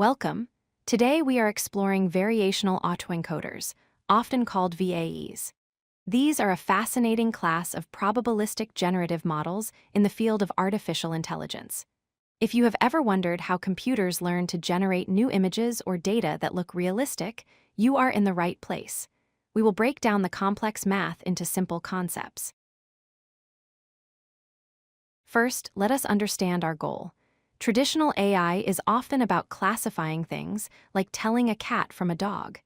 Welcome. Today we are exploring variational autoencoders, often called VAEs. These are a fascinating class of probabilistic generative models in the field of artificial intelligence. If you have ever wondered how computers learn to generate new images or data that look realistic, you are in the right place. We will break down the complex math into simple concepts. First, let us understand our goal. Traditional AI is often about classifying things, like telling a cat from a dog.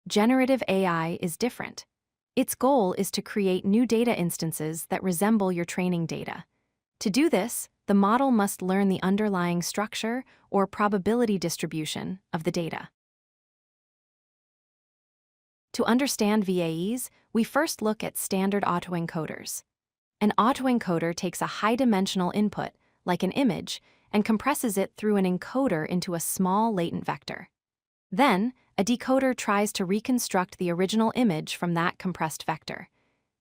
Generative AI is different. Its goal is to create new data instances that resemble your training data. To do this, the model must learn the underlying structure or probability distribution of the data. To understand VAEs, we first look at standard autoencoders. An autoencoder takes a high-dimensional input, like an image, and compresses it through an encoder into a small latent vector. Then, a decoder tries to reconstruct the original image from that compressed vector.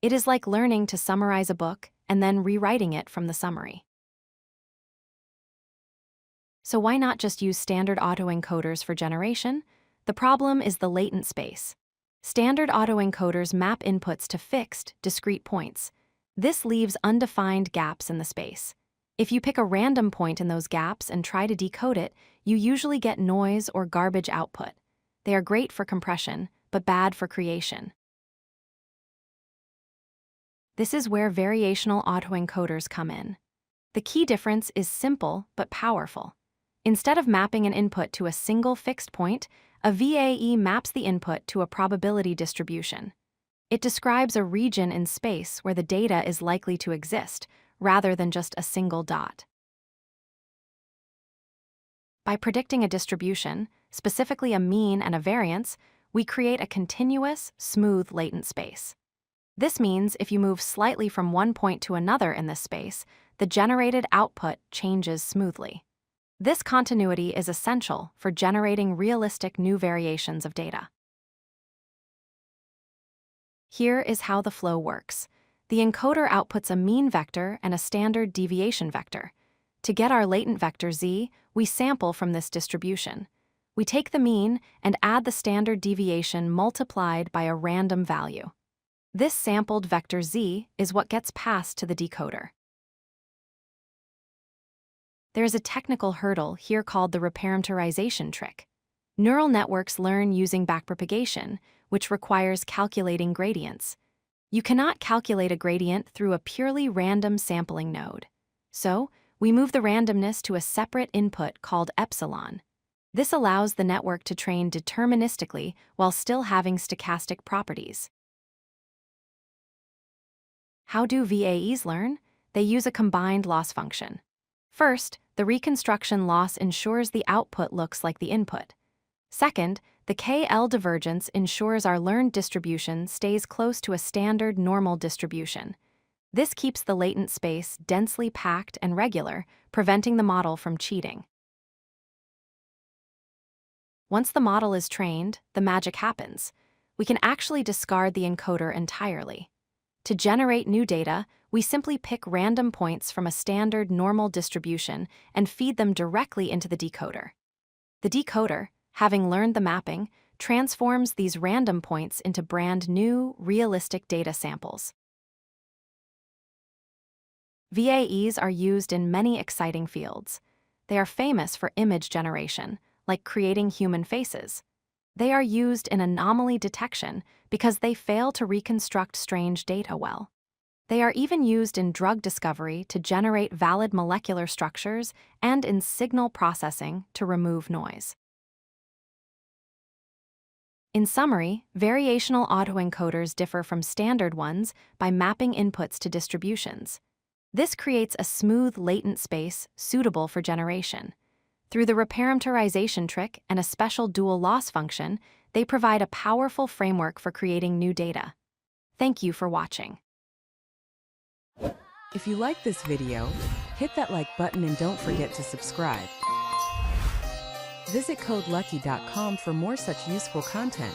It is like learning to summarize a book and then rewriting it from the summary. So why not just use standard autoencoders for generation? The problem is the latent space. Standard autoencoders map inputs to fixed, discrete points. This leaves undefined gaps in the space. If you pick a random point in those gaps and try to decode it, you usually get noise or garbage output. They are great for compression, but bad for creation. This is where variational autoencoders come in. The key difference is simple but powerful. Instead of mapping an input to a single fixed point, a VAE maps the input to a probability distribution. It describes a region in space where the data is likely to exist, rather than just a single dot. By predicting a distribution, specifically a mean and a variance, we create a continuous, smooth latent space. This means if you move slightly from one point to another in this space, the generated output changes smoothly. This continuity is essential for generating realistic new variations of data. Here is how the flow works. The encoder outputs a mean vector and a standard deviation vector. To get our latent vector z, we sample from this distribution. We take the mean and add the standard deviation multiplied by a random value. This sampled vector z is what gets passed to the decoder. There is a technical hurdle here called the Reparameterization Trick. Neural networks learn using backpropagation, which requires calculating gradients. You cannot calculate a gradient through a purely random sampling node. So, we move the randomness to a separate input called epsilon. This allows the network to train deterministically while still having stochastic properties. How do VAEs learn? They use a combined loss function. First, the reconstruction loss ensures the output looks like the input. Second, the KL divergence ensures our learned distribution stays close to a standard normal distribution. This keeps the latent space densely packed and regular, preventing the model from cheating. Once the model is trained, the magic happens. We can actually discard the encoder entirely. To generate new data, we simply pick random points from a standard normal distribution and feed them directly into the decoder. The decoder, having learned the mapping, transforms these random points into brand new, realistic data samples. VAEs are used in many exciting fields. They are famous for image generation, like creating human faces. They are used in anomaly detection because they fail to reconstruct strange data well. They are even used in drug discovery to generate valid molecular structures and in signal processing to remove noise. In summary, variational autoencoders differ from standard ones by mapping inputs to distributions. This creates a smooth latent space suitable for generation. Through the reparameterization trick and a special dual loss function, they provide a powerful framework for creating new data. Thank you for watching. If you like this video, hit that like button and don't forget to subscribe. Visit codelucky.com for more such useful content.